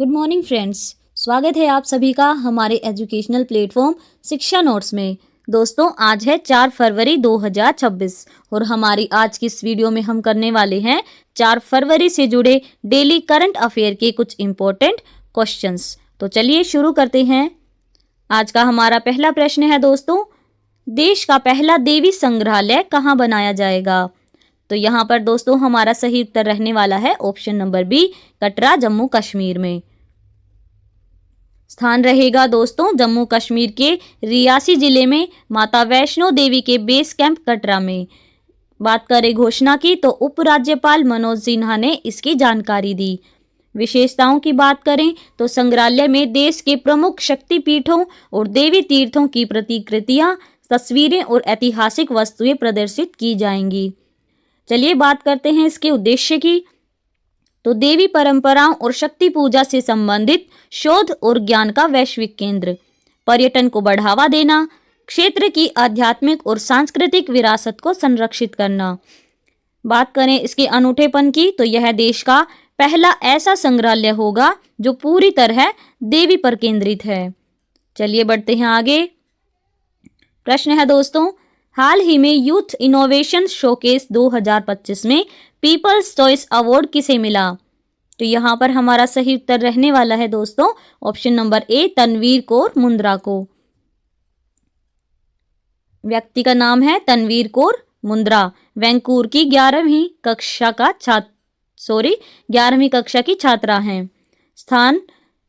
Good morning friends. स्वागत है आप सभी का हमारे एजुकेशनल प्लेटफॉर्म शिक्षा नोट्स में। दोस्तों, आज है 4 फरवरी 2026 और हमारी आज की इस वीडियो में हम करने वाले हैं 4 फरवरी से जुड़े डेली करंट अफेयर के कुछ इम्पोर्टेंट क्वेश्चंस। तो चलिए शुरू करते हैं। आज का हमारा पहला प्रश्न है दोस्तों, देश का पहला देवी संग्रहालय कहाँ बनाया जाएगा? तो यहाँ पर दोस्तों हमारा सही उत्तर रहने वाला है option number B, Katra, Jammu Kashmir में। स्थान रहेगा दोस्तों जम्मू कश्मीर के रियासी जिले में माता वैष्णो देवी के बेस कैंप कटरा में। बात करें घोषणा की तो उपराज्यपाल मनोज सिन्हा ने इसकी जानकारी दी। विशेषताओं की बात करें तो संग्रहालय में देश के प्रमुख शक्तिपीठों और देवी तीर्थों की प्रतिकृतियां, तस्वीरें और ऐतिहासिक वस्तुएं प्रदर्शित की जाएंगी। चलिए बात करते हैं इसके उद्देश्य की। तो देवी परंपराओं और शक्ति पूजा से संबंधित शोध और ज्ञान का वैश्विक केंद्र, पर्यटन को बढ़ावा देना, क्षेत्र की आध्यात्मिक और सांस्कृतिक विरासत को संरक्षित करना। बात करें इसके अनूठेपन की तो यह देश का पहला ऐसा संग्रहालय होगा जो पूरी तरह देवी पर केंद्रित है। चलिए बढ़ते हैं आगे। प्रश्न है दोस्तों, हाल ही में यूथ इनोवेशन शोकेस 2025 में पीपल्स चॉइस अवार्ड किसे मिला? तो यहाँ पर हमारा सही उत्तर रहने वाला है दोस्तों option number A, Tanvir Kaur Mundra को। व्यक्ति का नाम है तनवीर कौर मुंद्रा। वैंकूवर की 11वीं कक्षा की छात्रा हैं। स्थान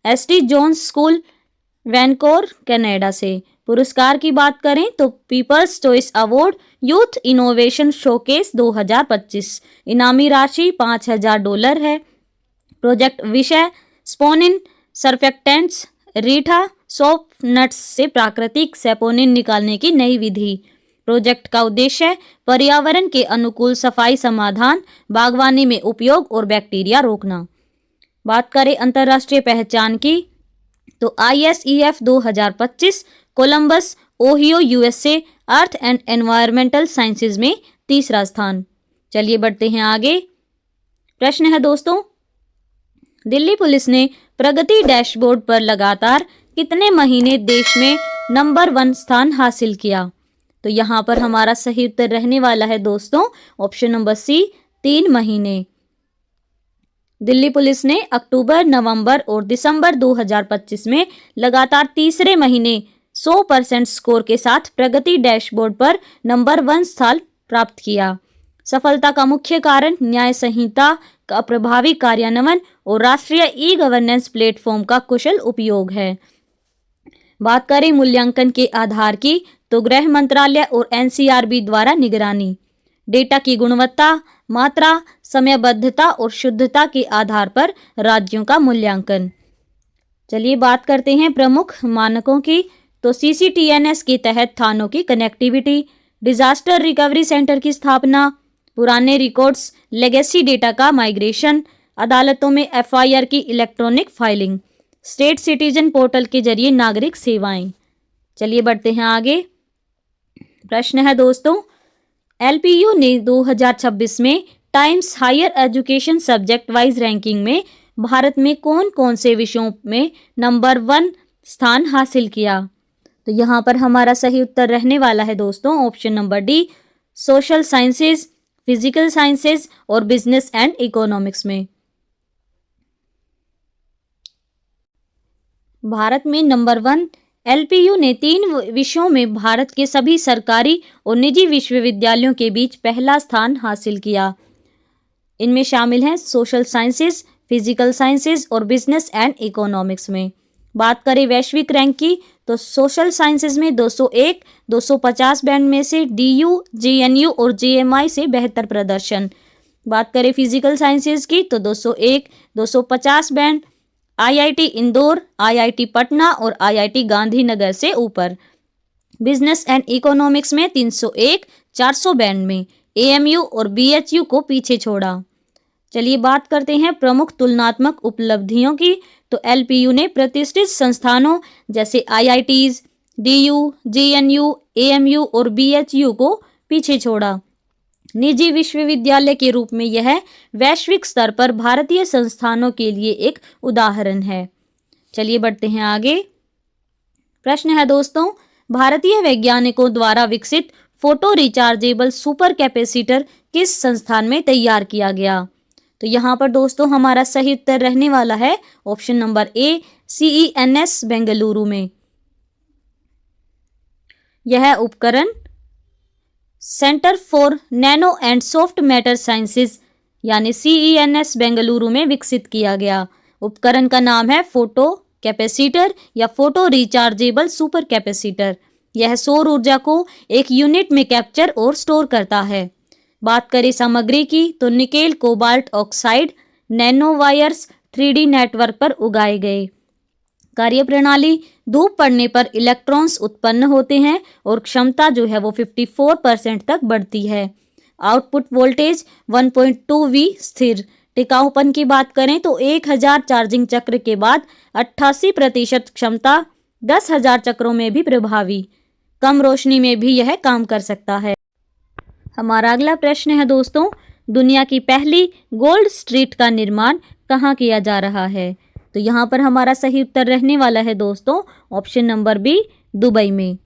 ST John's school, Vancouver, Canada से। पुरस्कार की बात करें तो people's choice award youth innovation showcase 2025। इनामी राशि $5000 है। प्रोजेक्ट विषय स्पोनिन सर्फेक्टेंट्स, रीठा सॉप नट्स से प्राकृतिक सेपोनिन निकालने की नई विधि। प्रोजेक्ट का उद्देश्य पर्यावरण के अनुकूल सफाई समाधान, बागवानी में उपयोग और बैक्टीरिया रोकना। बात करें अंतर्राष्ट्रीय पहचान की तो ISEF 2025 Columbus, Ohio, USA earth and environmental sciences में 3रा स्थान। चलिए बढ़ते हैं आगे। प्रश्न है दोस्तों, दिल्ली पुलिस ने प्रगति डैशबोर्ड पर लगातार कितने महीने देश में नंबर 1 स्थान हासिल किया? तो यहाँ पर हमारा सही उत्तर रहने वाला है दोस्तों ऑप्शन नंबर सी, 3 महीने। दिल्ली पुलिस ने अक्टूबर, नवंबर और दिसंबर 2025 में लगातार तीसरे महीने 100% स्कोर के साथ प्रगति डैशबोर्ड पर नंबर 1 स्थान प्राप्त किया। सफलता का मुख्य कारण न्याय संहिता का प्रभावी कार्यान्वयन और राष्ट्रीय ई गवर्नेंस प्लेटफॉर्म का कुशल उपयोग है। बात करें मूल्यांकन के आधार की तो गृह मंत्रालय और NCRB द्वारा निगरानी, डेटा की गुणवत्ता, मात्रा, समयबद्धता और शुद्धता के आधार पर राज्यों का मूल्यांकन। चलिए बात करते हैं प्रमुख मानकों की तो CCTNS के तहत थानों की कनेक्टिविटी, डिजास्टर रिकवरी सेंटर की स्थापना, पुराने रिकॉर्ड्स लेगेसी डेटा का माइग्रेशन, अदालतों में FIR की electronic filing, state citizen portal के जरिए नागरिक सेवाएं। चलिए बढ़ते हैं आगे। प्रश्न है दोस्तों, LPU ने 2026 में Times Higher Education subject wise ranking में भारत में कौन कौन से विषयों में नंबर 1 स्थान हासिल किया? तो यहाँ पर हमारा सही उत्तर रहने वाला है दोस्तों option number D, social sciences, physical sciences और बिजनेस एंड इकोनॉमिक्स में। भारत में नंबर 1 LPU ने 3 विषयों में भारत के सभी सरकारी और निजी विश्वविद्यालयों के बीच पहला स्थान हासिल किया। इनमें शामिल हैं सोशल साइंसेज, फिजिकल साइंसेज और बिजनेस एंड इकोनॉमिक्स में। बात करें वैश्विक रैंक की तो सोशल साइंसेज में 201, 250 बैंड में से DU, GNU और GMI से बेहतर प्रदर्शन। बात करें फिजिकल साइंसेज की तो 201, 250 band IIT Indore, IIT Patna और IIT गांधीनगर से ऊपर। बिजनेस एंड इकोनॉमिक्स में 301, 400 बैंड में AMU और BHU को पीछे छोड़ा। चलिए बात करते हैं प्रमुख तुलनात्मक उपलब्धियों की तो LPU ने प्रतिष्ठित संस्थानों जैसे IITs, DU, GNU, AMU और BHU को पीछे छोड़ा। निजी विश्वविद्यालय के रूप में यह वैश्विक स्तर पर भारतीय संस्थानों के लिए एक उदाहरण है। चलिए बढ़ते हैं आगे। प्रश्न है दोस्तों, भारतीय वैज्ञानिकों द्वारा विकसित फोटो रिचार्जेबल सुपर कैपेसिटर किस संस्थान में तैयार किया गया? तो यहाँ पर दोस्तों हमारा सही उत्तर रहने वाला है ऑप्शन नंबर ए, CENS बेंगलुरु में। यह उपकरण centre for nano and soft matter sciences यानी CENS बेंगलुरु में विकसित किया गया। उपकरण का नाम है फोटो कैपेसिटर या फोटो रिचार्जेबल सुपर कैपेसिटर। यह सौर ऊर्जा को एक यूनिट में कैप्चर और स्टोर करता है। बात करें सामग्री की तो nickel cobalt oxide nano wires 3D network पर उगाए गए। कार्यप्रणाली, धूप पड़ने पर इलेक्ट्रॉन्स उत्पन्न होते हैं और क्षमता जो है वो 54% तक बढ़ती है। आउटपुट वोल्टेज 1.2 V स्थिर। टिकाऊपन की बात करें तो 1000 चार्जिंग चक्र के बाद 88% क्षमता 10,000 चक्रों में भी प्रभावी। कम रोशनी में भी यह काम कर सकता है। हमारा अगला प्रश्न है दोस्तों, दुनिया की पहली गोल्ड स्ट्रीट का निर्माण कहाँ किया जा रहा है? तो यहाँ पर हमारा सही उत्तर रहने वाला है दोस्तों ऑप्शन नंबर बी, दुबई में।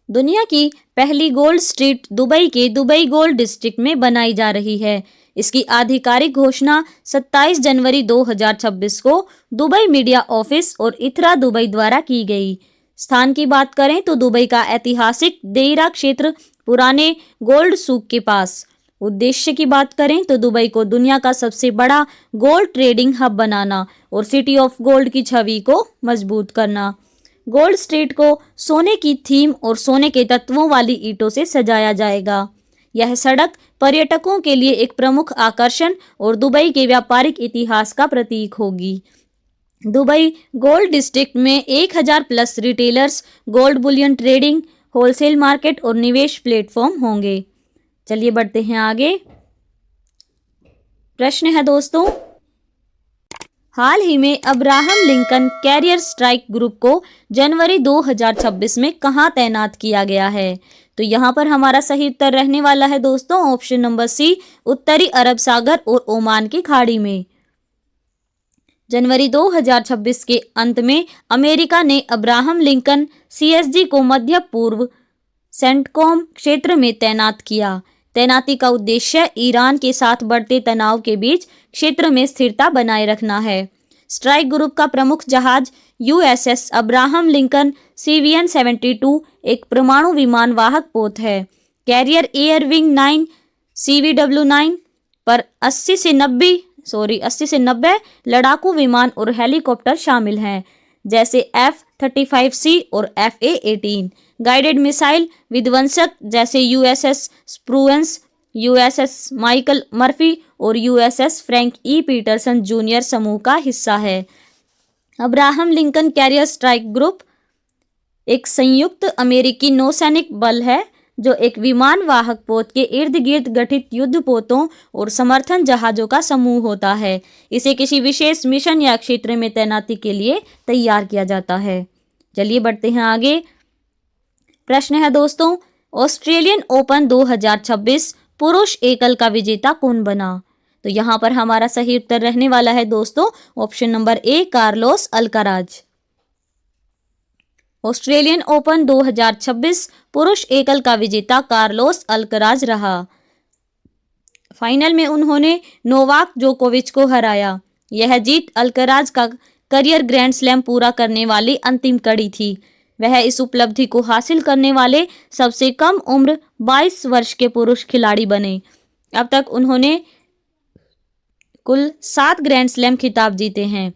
दुनिया की पहली गोल्ड स्ट्रीट दुबई के दुबई गोल्ड डिस्ट्रिक्ट में बनाई जा रही है। इसकी आधिकारिक घोषणा 27 जनवरी 2026 को दुबई मीडिया ऑफिस और इथरा दुबई द्वारा की गई। स्थान की बात करें तो दुबई का ऐतिहासिक देइरा क्षेत्र पुराने गोल्ड सूक के पास। उद्देश्य की बात करें तो दुबई को दुनिया का सबसे बड़ा गोल्ड ट्रेडिंग हब बनाना और सिटी ऑफ गोल्ड की छवि को मजबूत करना। गोल्ड स्ट्रीट को सोने की थीम और सोने के तत्वों वाली ईंटों से सजाया जाएगा। यह सड़क पर्यटकों के लिए एक प्रमुख आकर्षण और दुबई के व्यापारिक इतिहास का प्रतीक होगी। दुबई गोल्ड डिस्ट्रिक्ट में 1000 plus retailers, gold Boolean trading, wholesale market और निवेश प्लेटफॉर्म होंगे। चलिए बढ़ते हैं आगे। प्रश्न है दोस्तों, हाल ही में Abraham Lincoln carrier strike group को जनवरी 2026 में कहां तैनात किया गया है? तो यहां पर हमारा सही उत्तर रहने वाला है दोस्तों ऑप्शन नंबर सी, उत्तरी अरब सागर और ओमान की खाड़ी में। जनवरी 2026 के अंत में अमेरिका ने अब्राहम लिंकन CSG को मध्य पूर्व सेंटकॉम क्षेत्र में तैनात किया। तैनाती का उद्देश्य ईरान के साथ बढ़ते तनाव के बीच क्षेत्र में स्थिरता बनाए रखना है। स्ट्राइक ग्रुप का प्रमुख जहाज USS अब्राहम लिंकन CVN 72 एक परमाणु विमान वाहक पोत है। कैरियर एयर विंग 9 CVW9 पर 80 से 90 लड़ाकू विमान और हेलीकॉप्टर शामिल हैं, जैसे F-35C और FA-18। गाइडेड मिसाइल विध्वंसक जैसे USS Spruance, USS Michael Murphy और USS Frank E Peterson junior समूह का हिस्सा है। Abraham Lincoln carrier strike group एक संयुक्त अमेरिकी नौसैनिक बल है जो एक विमान वाहक पोत के इर्द गिर्द गठित युद्ध पोतों और समर्थन जहाजों का समूह होता है। इसे किसी विशेष मिशन या क्षेत्र में तैनाती के लिए तैयार किया जाता है। चलिए बढ़ते हैं आगे। प्रश्न है दोस्तों, ऑस्ट्रेलियन ओपन 2026 पुरुष एकल का विजेता कौन बना? तो यहाँ पर हमारा सही उत्तर रहने वाला है दोस्तों ऑप्शन नंबर ए, कार्लोस अल्काराज। ऑस्ट्रेलियन ओपन 2026 पुरुष एकल का विजेता कार्लोस अल्काराज रहा। फाइनल में उन्होंने नोवाक जोकोविच को हराया। यह जीत अल्काराज का करियर ग्रैंड स्लैम पूरा करने वाली अंतिम कड़ी थी। वह इस उपलब्धि को हासिल करने वाले सबसे कम उम्र 22 वर्ष के पुरुष खिलाड़ी बने। अब तक उन्होंने कुल 7 ग्रैंड स्लैम खिताब जीते हैं।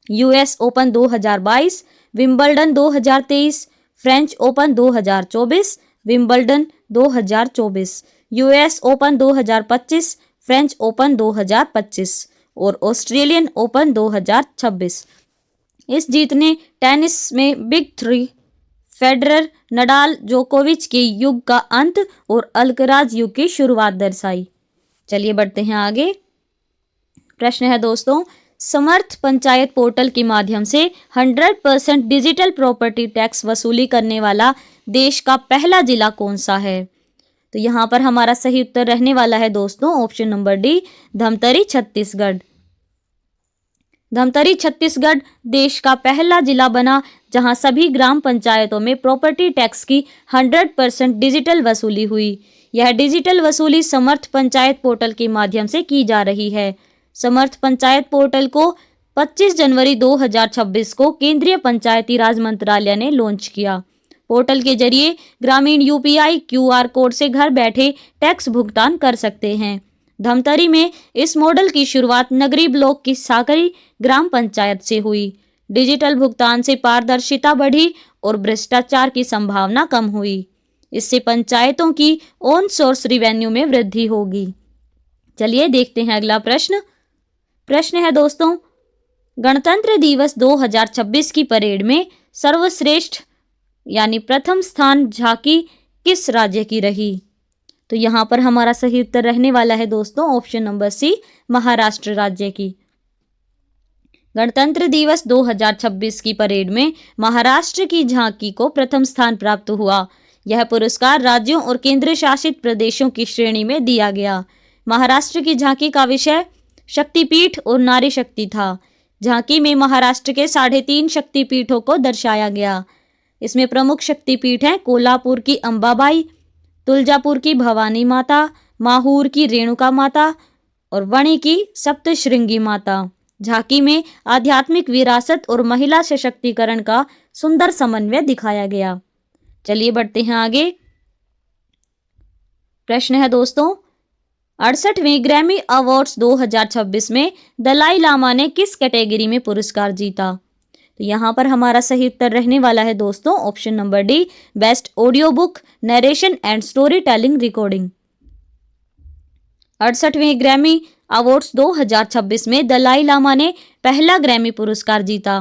US open 2022, Wimbledon 2023, French open 2024, Wimbledon 2024, US open 2025, French open 2025 और ऑस्ट्रेलियन ओपन 2026। इस जीत ने टेनिस में बिग 3 फेडरर, नडाल, जोकोविच के युग का अंत और अल्कराज युग की शुरुआत दर्शाई। चलिए बढ़ते हैं आगे। प्रश्न है दोस्तों, समर्थ पंचायत पोर्टल के माध्यम से 100% डिजिटल प्रॉपर्टी टैक्स वसूली करने वाला देश का पहला जिला कौन सा है? तो यहाँ पर हमारा सही उत्तर रहने वाला है दोस्तों option number D, Dhamtari Chhattisgarh. Dhamtari Chhattisgarh देश का पहला जिला बना जहां सभी ग्राम पंचायतों में प्रॉपर्टी टैक्स की 100% डिजिटल वसूली हुई। यह डिजिटल वसूली समर्थ पंचायत पोर्टल के माध्यम से की जा रही है। समर्थ पंचायत पोर्टल को 25 जनवरी 2026 को केंद्रीय पंचायती राज मंत्रालय ने लॉन्च किया। पोर्टल के जरिए ग्रामीण यूपीआई क्यूआर कोड से घर बैठे टैक्स भुगतान कर सकते हैं। धमतरी में इस मॉडल की शुरुआत नगरी ब्लॉक की साकरी ग्राम पंचायत से हुई। डिजिटल भुगतान से पारदर्शिता बढ़ी और भ्रष्टाचार की संभावना कम हुई। इससे पंचायतों की ऑन सोर्स रिवेन्यू में वृद्धि होगी। चलिए देखते हैं अगला प्रश्न। प्रश्न है दोस्तों, गणतंत्र दिवस 2026 की परेड में सर्वश्रेष्ठ यानी प्रथम स्थान झांकी किस राज्य की रही? तो यहाँ पर हमारा सही उत्तर रहने वाला है दोस्तों ऑप्शन नंबर सी, महाराष्ट्र राज्य की। गणतंत्र दिवस 2026 की परेड में महाराष्ट्र की झांकी को प्रथम स्थान प्राप्त हुआ। यह पुरस्कार राज्यों और केंद्र शासित प्रदेशों की श्रेणी में दिया गया। महाराष्ट्र की झांकी का विषय शक्तिपीठ और नारी शक्ति था। झांकी में महाराष्ट्र के 3.5 शक्तिपीठों को दर्शाया गया। इसमें प्रमुख शक्तिपीठ हैं कोल्हापुर की अंबाबाई, तुलजापुर की भवानी माता, माहूर की रेणुका माता और वणी की सप्तशृंगी माता। झांकी में आध्यात्मिक विरासत और महिला सशक्तिकरण का सुंदर समन्वय दिखाया गया। चलिए बढ़ते हैं आगे। प्रश्न है दोस्तों, 68वें ग्रैमी अवार्ड्स 2026 में दलाई लामा ने किस कैटेगरी में पुरस्कार जीता? तो यहाँ पर हमारा सही उत्तर रहने वाला है दोस्तों option number D, best audio book narration and story telling recording. 68वें ग्रैमी अवार्ड्स 2026 में दलाई लामा ने पहला ग्रैमी पुरस्कार जीता।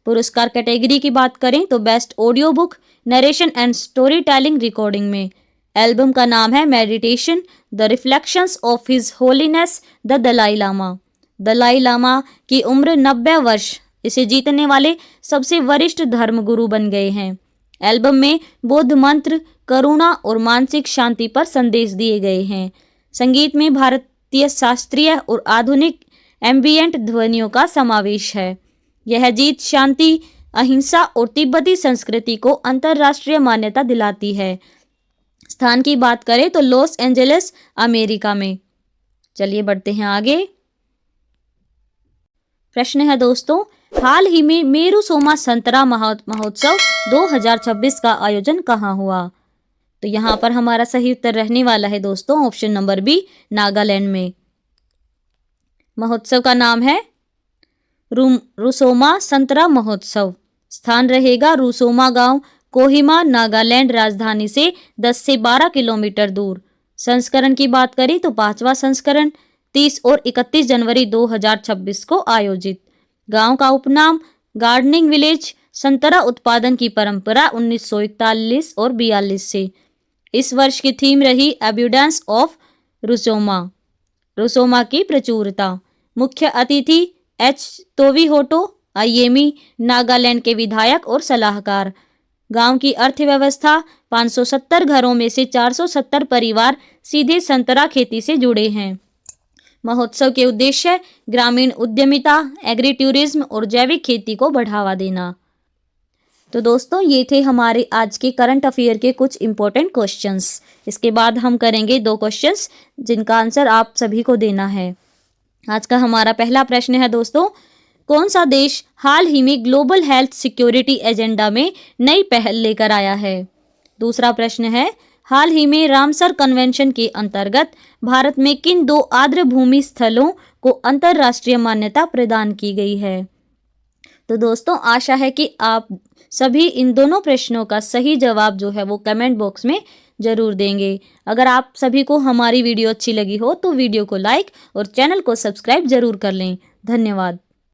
पुरस्कार कैटेगरी की बात करें तो best audio book narration and story telling recording में। एल्बम का नाम है meditation the reflections of his holiness the Dalai Lama. Dalai Lama की उम्र 90 वर्ष इसे जीतने वाले सबसे वरिष्ठ धर्मगुरु बन गए हैं। एल्बम में बौद्ध मंत्र, करुणा और मानसिक शांति पर संदेश दिए गए हैं। संगीत में भारतीय शास्त्रीय और आधुनिक एम्बिएंट ध्वनियों का समावेश है। यह जीत शांति, अहिंसा और तिब्बती संस्कृति को अंतर्राष्ट्रीय मान्यता दिलाती है। स्थान की बात करें तो लॉस एंजलिस अमेरिका में। चलिए बढ़ते हैं आगे। प्रश्न है दोस्तों, हाल ही में मेरू सोमा संतरा महोत्सव 2026 का आयोजन कहाँ हुआ? तो यहाँ पर हमारा सही उत्तर रहने वाला है दोस्तों ऑप्शन नंबर बी, नागालैंड में। महोत्सव का नाम है रुसोमा संतरा महोत्सव। स्थान रहेगा रुसोमा गांव, कोहिमा, नागालैंड राजधानी से 10 से 12 किलोमीटर दूर। संस्करण की बात करें तो 5वां संस्करण 30 और 31 जनवरी 2026 को आयोजित। गांव का उपनाम गार्डनिंग विलेज। संतरा उत्पादन की परंपरा 1941 और 42 से। इस वर्ष की थीम रही एब्यूडेंस ऑफ रुसोमा, रुसोमा की प्रचुरता। मुख्य अतिथि एच तोविहोटो अयेमी, नागालैंड के विधायक और सलाहकार। गांव की अर्थव्यवस्था 570 घरों में से 470 परिवार सीधे संतरा खेती से जुड़े हैं। महोत्सव के उद्देश्य ग्रामीण उद्यमिता, एग्री टूरिज्म और जैविक खेती को बढ़ावा देना। तो दोस्तों ये थे हमारे आज के करंट अफेयर के कुछ इंपॉर्टेंट क्वेश्चंस। इसके बाद हम करेंगे 2 क्वेश्चंस जिनका आंसर आप सभी को देना है। आज का हमारा पहला प्रश्न है दोस्तों, कौन सा देश हाल ही में ग्लोबल हेल्थ सिक्योरिटी एजेंडा में नई पहल लेकर आया है? दूसरा प्रश्न है, हाल ही में रामसर कन्वेंशन के अंतर्गत भारत में किन 2 आर्द्र भूमि स्थलों को अंतर्राष्ट्रीय मान्यता प्रदान की गई है? तो दोस्तों आशा है कि आप सभी इन दोनों प्रश्नों का सही जवाब जो है वो कमेंट बॉक्स में जरूर देंगे। अगर आप सभी को हमारी वीडियो अच्छी लगी हो तो वीडियो को लाइक और चैनल को सब्सक्राइब जरूर कर लें। धन्यवाद।